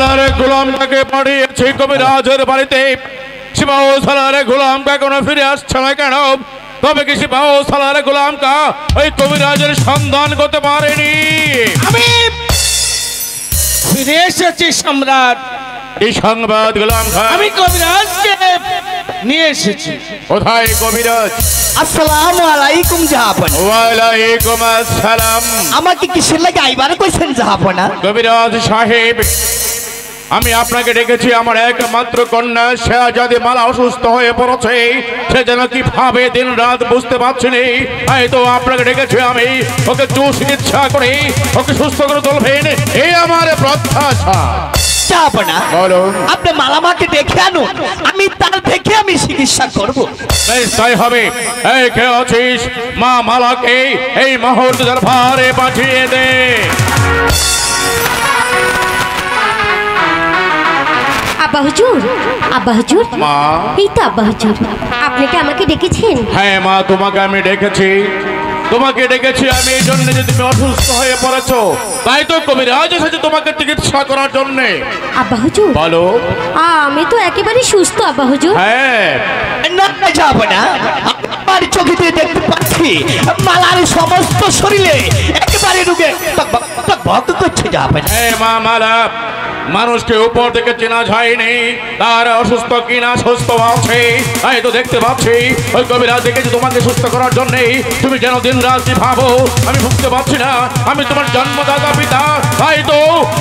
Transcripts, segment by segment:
সালার গোলামটাকে পাঠিয়েছি কবিরাজের বাড়িতে। শিবাও সালার গোলামটা কোনো ফিরে আসছে না কেন? তবে কি শিবাও সালার গোলামটা ওই কবিরাজের সন্ধান করতে পারেনি? আমি ফিরে এসেছি সম্রাট। এই সংবাদ গোলাম খা? আমি কবিরাজকে নিয়ে এসেছি। কোথায় কবিরাজ? আসসালামু আলাইকুম জাহাপনা। ওয়ালাইকুম আসসালাম। আমাকে কিসের লাগে আইবার কইছেন জাহাপনা? কবিরাজ সাহেব, আমি আপনাকে ডেকেছি। আমার একমাত্র কন্যা শাহজাদি মালা অসুস্থ হয়ে পড়েছে। সে যেন কিভাবে দিন রাত বুঝতে পারছি না। তাই তো আপনাকে ডেকেছি আমি। ওকে চিকিৎসা করে ওকে সুস্থ করে তুলবেন, এই আমার প্রত্যাশা। জাহাপনা, বলুন। আপনি মালামাকে দেখে আনুন, আমি তার দেখে আমি চিকিৎসা করব। তাই হবে। এই কে আছিস? মা মালাকে এই মুহূর্তে দরবারে পাঠিয়ে দে। আব্বা হুজুর, আব্বা হুজুর। মা। এই তো আব্বা হুজুর, আপনি কি আমাকে ডেকেছেন? হ্যাঁ মা, তোমাকে আমি ডেকেছি। তোমাকে ডেকেছি আমি এই জন্য যে তুমি অসুস্থ হয়ে পড়েছো। তাই তো কবিরাজ এসেছে তোমাকে চিকিৎসা করার জন্য। আব্বা হুজুর। বলো। আমি তো একেবারে সুস্থ আব্বা হুজুর। হ্যাঁ। না জাহাপনা, আমার চোখে দিয়ে দেখতে পাচ্ছি মালার সমস্ত শরীরে একেবারে রোগে টকবক করছে জাহাপনা। হ্যাঁ মা মালা, মানুষকে উপর থেকে চেনা যায়নি তার অসুস্থ কিনা সুস্থ আছে। তাই তো দেখতে পাচ্ছি ওই কবিরাজ ডেকেছে তোমাকে সুস্থ করার জন্য। তুমি যেন দিন রাত্রি ভাবো আমি বুঝতে পারছি না, আমি তোমার জন্মদাতা পিতা। তাই তো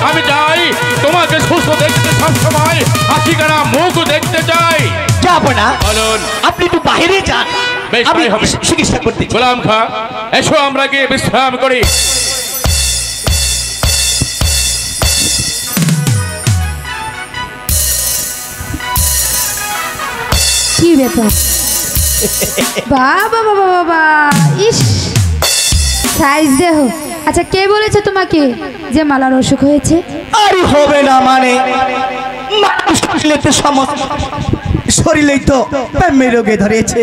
আমি চাই তোমাকে সুস্থ দেখতে, সবসময় হাসি কানা মুখ দেখতে চাই। জাহাপনা, বলুন। আপনি একটু বাইরে যান, বেশ, আমি তাই হবে। চিকিৎসা করতে। গোলাম খা, এসো আমরা গিয়ে বিশ্রাম করি। কি ব্যাপার? বাবা বাবা বাবা, ইস সাইজ দেহ। আচ্ছা, কে বলেছে তোমাকে যে মালার অসুখ হয়েছে? আরে হবে না মানে, মানুষ শরীরেতে সমস্ত শরীরেই তো প্রেমের রোগে ধরেছে।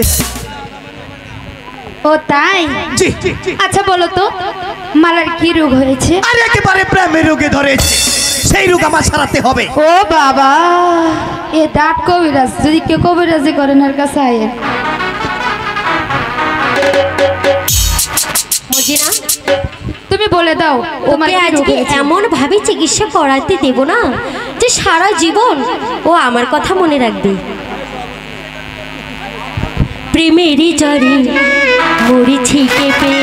ও তাই? জি। আচ্ছা বলো তো, মালার কি রোগ হয়েছে? আর একেবারে প্রেমের রোগে ধরেছে, সেই রোগ আমার সারাতে হবে। ও বাবা, এ দাঁত কবিরাজ, যদি কেউ কবিরাজি করেন এর কাছে আয়ের। মজিনা, তুমি বলে দাও তোমার ওকে কি রোগ আজকে হয়েছে? এমন ভাবে চিকিৎসা করাতে দেব না যে সারা জীবন ও আমার কথা মনে রাখবে। প্রেমেরই জ্বরে মরিছি কেঁপে,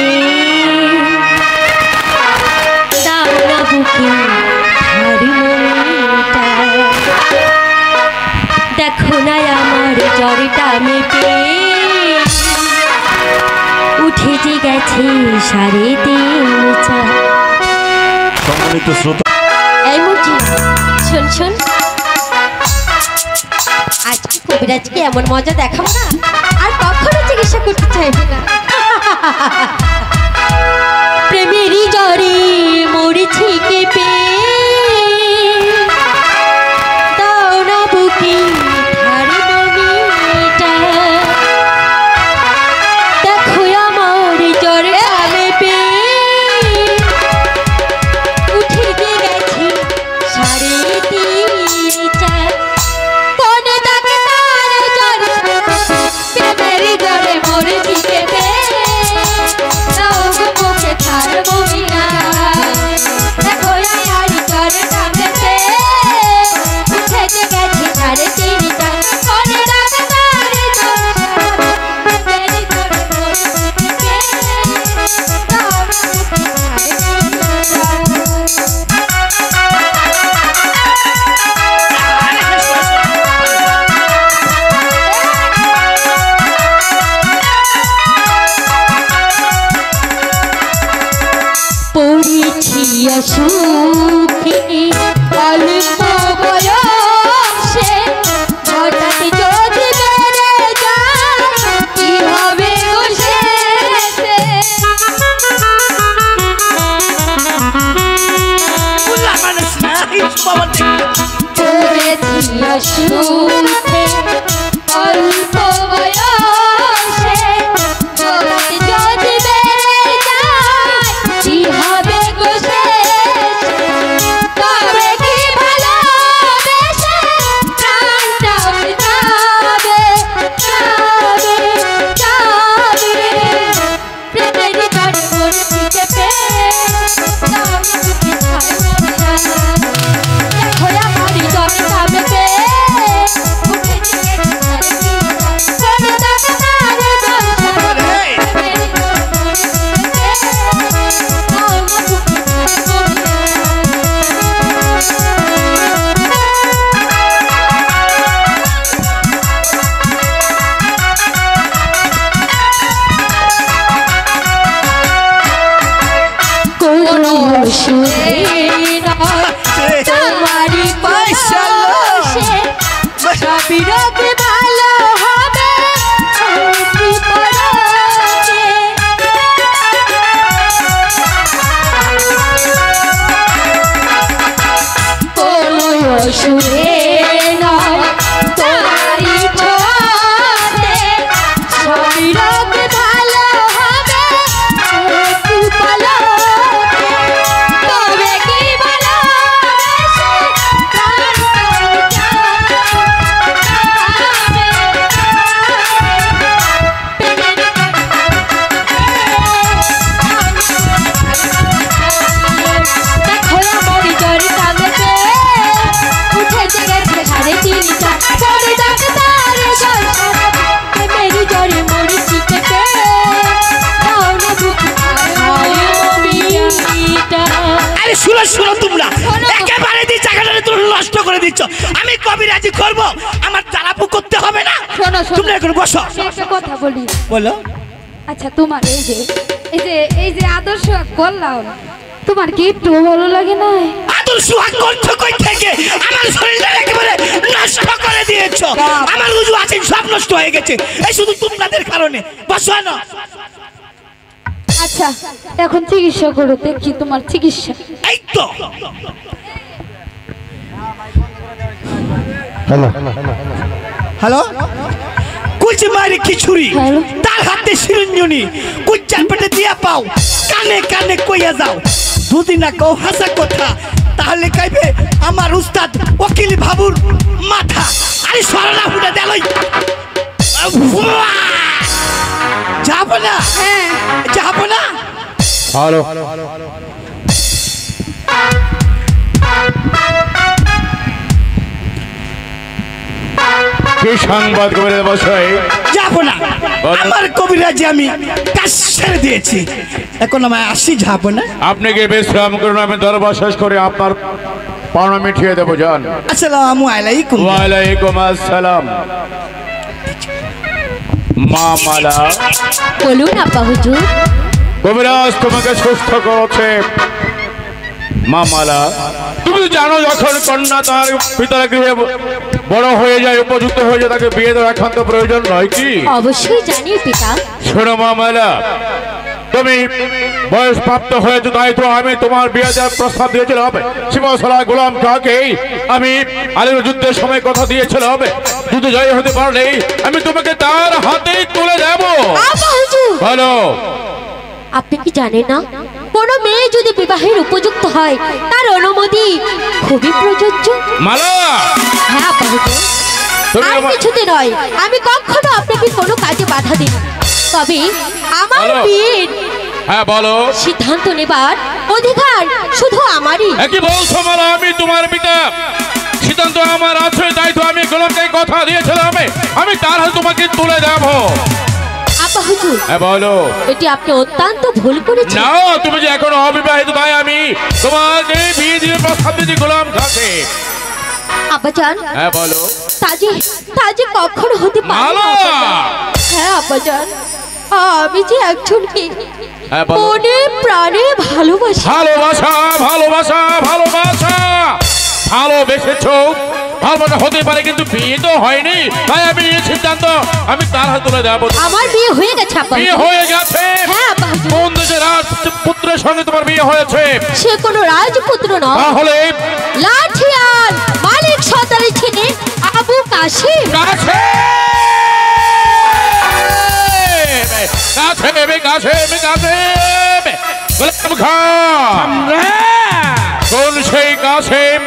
দাও না বুকে ভারী মনটা, দেখো না আমার জ্বরটা মেপে, উঠে যে গেছে 3:30। সম্মানিত শ্রোতা, এই মুজি, শোন শোন, আজকে কবিরাজকে এমন মজা দেখাবো না, আর কখনো চিকিৎসা করতে চাইবে না। প্রেমেরই জ্বরে মরেছি কেঁপে, দাও না বুকে ভারী মনিটা, দেখো আমার জ্বরটা মেপে, উঠে যে গেছি 3:30। কোন ডাক্তার জ্বর প্রেমেরই জ্বরে মরেছি কেঁপে, দাও গো মুখে থার্মোমিটার, দেখো আমার জ্বরটা মেপে, উঠে যে গেছি 3:30। কোন ডাক্তার জ্বর প্রেমেরই জ্বরে মরেছি কেঁপে, দাও গো মুখে থার্মোমিটার। পড়েছি সুখী অল্প বয়সে, হঠাৎ যদি বেড়ে যায় কি হবে গো শেষে। পড়েছি সুখে অল্প বয়সে, হঠাৎ যদি বেড়ে যায় কি হবে গো শেষে। তবে কি ভালো সুরে নয় তোমারই পয়সা সবই রোগ ভালো হবে কোনো সুরে নয় তোমারই ছোঁয়াতে সবই রোগ ভালো হবে তবে কি ভালো শুনো শুনো তোমরা একেবারে দি জায়গাটা তুমি নষ্ট করে দিচ্ছ। আমি কবিরাজি করব, আমার তারাপু করতে হবে না। শোনো তোমরা এখন বসো। একটা কথা বলি। বলো। আচ্ছা তোমার এই যে আদর্শ করলাম, তোমার কি একটু ভালো লাগে না? আদর্শ করছ কই থেকে? আমার শরীরটা একেবারে নষ্ট করে দিয়েছো। আমার উজু আছে সব নষ্ট হয়ে গেছে এই শুধু তোমাদের কারণে। বসো না। আচ্ছা এখন চিকিৎসা করো, দেখি তোমার চিকিৎসা। এই তো হ্যালো কুচি মারি খিচুড়ি তার হাতে সিরঞ্জনি কুচার পেটে দিয়া পাও কানে কানে কইয়া যাও দুদিন না কও হাসা কথা তাহলে কইবে আমার উস্তাদ ওকিল বাবুর মাথা। আরে সরলা ফুটা দেলই যাবো না। হ্যাঁ যাবো না। হ্যালো কি সংবাদ কবিরাজ মশাই? যাবো না, আমার কবিরাজি আমি কাজ ছেড়ে দিয়েছি, এখন আমায় আসি। যাবো না। আপনি কি বিশ্রাম করুন, আমি দরবার শেষ করে আপনার পাওনা মিটিয়ে দেবো। যান। আসসালামু আলাইকুম। ওয়ালাইকুম আসসালাম। মা মালা বলুন আব্বা হুজুর। কবিরাজ তোমাকে সুস্থ করেছে। মা মালা তুমি তো জানো যখন কন্যা তার পিতার গৃহে বড় হয়ে যায়, উপযুক্ত হয়ে যায়, তাকে বিয়ে দেওয়া একান্ত প্রয়োজন নয় কি? অবশ্যই জানি পিতা। শোনো মা মালা, তুমি বয়স প্রাপ্ত হয়েছে, তাই তো আমি তোমার বিয়ে দেওয়ার প্রস্তাব দিয়েছিলাম। শিবসরা গোলাম কাকে আমি আলীর যুদ্ধের সময় কথা দিয়েছিলাম, যুদ্ধে জয় হতে পারলে আমি তোমাকে তার হাতেই তুলে দেব। বলো আপনি কি জানেন না, কোনো মেয়ে যদি বিবাহের উপযুক্ত হয় তার অনুমতি খুবই প্রযোজ্য। মালা হ্যাঁ আব্বা হুজুর, আর কিছুতে নয়, আমি কখনো আপনাকে কোনো কাজে বাধা দিই, তবে আমার বিয়ের হ্যাঁ বলো সিদ্ধান্ত নেবার অধিকার শুধু আমারই। কি বলছো মালা? আমি তোমার পিতা, সিদ্ধান্ত আমার আছে, তাই তো আমি গোলামকে কথা দিয়েছিলাম আমি তার হাতে তোমাকে তুলে দেব। আব্বা হুজুর হ্যাঁ বলো। এটি আপনি অত্যন্ত ভুল করেছেন। না, তুমি যে এখনো অবিবাহিত, তাই আমি তোমাকে বিয়ে দিয়ে প্রস্তাব দিয়েছি গোলাম কাছে। আব্বাজান হ্যাঁ বলো। তাজি কখনো হতে পারে না। হ্যাঁ আব্বাজান, আমি যে একজনকে মনে প্রাণে ভালোবাসি। ভালোবাসা ভালোবাসা ভালোবাসা ভালোবেসেছো, ভালোবাসা হতে পারে, কিন্তু বিয়ে তো হয়নি, তাই আমি এই সিদ্ধান্ত আমি তার হাতে তুলে দেবো। আমার বিয়ে হয়ে গেছে আব্বা। বিয়ে হয়ে গেছে? হ্যাঁ আব্বা। কোন দেশের রাজপুত্রের সঙ্গে তোমার বিয়ে হয়েছে? সে কোনো রাজপুত্র নয়, তাহলে লাঠিয়াল মালিক সর্দারের ছেলে আবু কাশিম। কোন সেই কাসেম?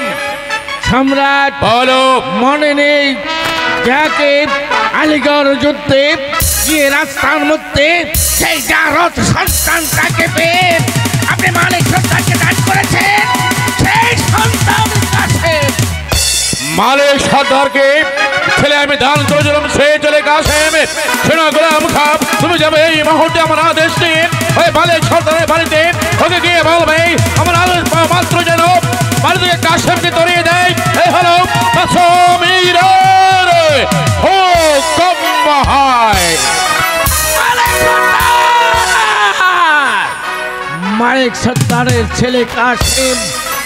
সম্রাট বলো। মনে নেই যাকে আলিগড় যুদ্ধে গিয়ে রাস্তার মধ্যে সেই জারত সন্তানটাকে পেয়ে আপনি মালিক সন্তানকে দান করেছেন, সেই সন্তান কাসেম। মালিক সর্দারকে ছেলে আমি দান করেছিলাম, সে চলে কাসেম। শোনো গোলাম খাপ, তুমি যাবে এই মুহূর্তে আমার আদেশ নিয়ে ওই মালিক সর্দারের বাড়িতে, ওকে গিয়ে বলবে আমার আদেশ মাত্র যেন বাড়ি থেকে কাসেমকে তরিয়ে দেয়। এই হলো কাশ্মীরের হুকুম মহায়। মানে মালিক সর্দারের ছেলে কাসেম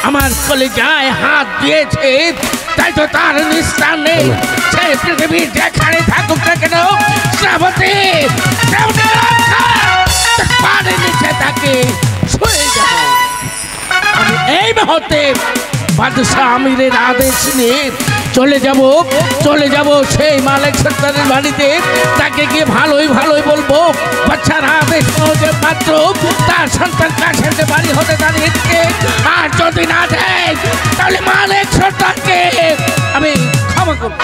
আমার কলিজায় হাত দিয়েছে, তাই তো তার নিস্তার নেই। সে পৃথিবীর যেখানে থাকুক না কেন, শ্রাবতী পানি নিচে তাকে ছুঁয়ে যাবে। আমি এই মুহূর্তে বাদশাহ আমিরের আদেশ নিয়ে চলে যাব সেই মালিক সর্দারের বাড়িতে। তাকে গিয়ে ভালোই বলবো বাচ্চার আদেশ যে মাত্র তার সন্তান কাছের বাড়ি হতে দাঁড়িয়েছে, আর যদি না দেয় তাহলে মালিক সর্দারকে আমি ক্ষমা করব।